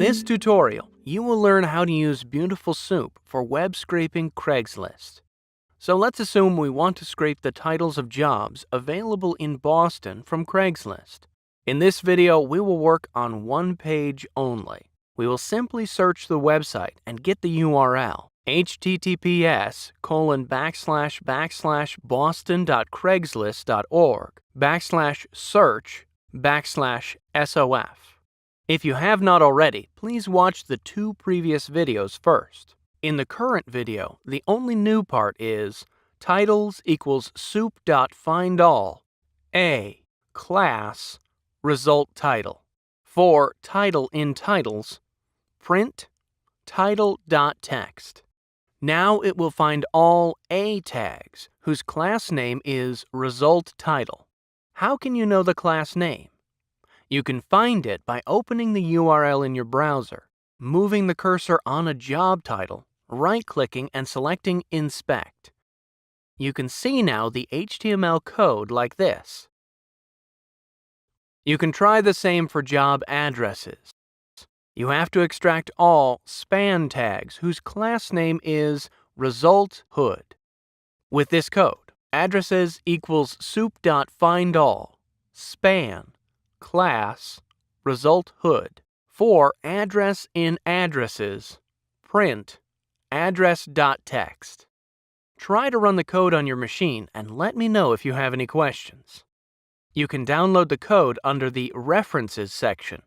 this tutorial, you will learn how to use BeautifulSoup for web scraping Craigslist. So let's assume we want to scrape the titles of jobs available in Boston from Craigslist. In this video, we will work on one page only. We will simply search the website and get the URL https://boston.craigslist.org/search/SOF. If you have not already, please watch the two previous videos first. In the current video, the only new part is titles equals soup.findAll, A, class, result title. For title in titles, print title.text. Now it will find all A tags whose class name is result title. How can you know the class name? You can find it by opening the URL in your browser, moving the cursor on a job title, right-clicking and selecting Inspect. You can see now the HTML code like this. You can try the same for job addresses. You have to extract all span tags whose class name is result hood. With this code, addresses equals soup.findAll, span, class, result hood. For address in addresses, print address.text. Try to run the code on your machine and let me know if you have any questions. You can download the code under the References section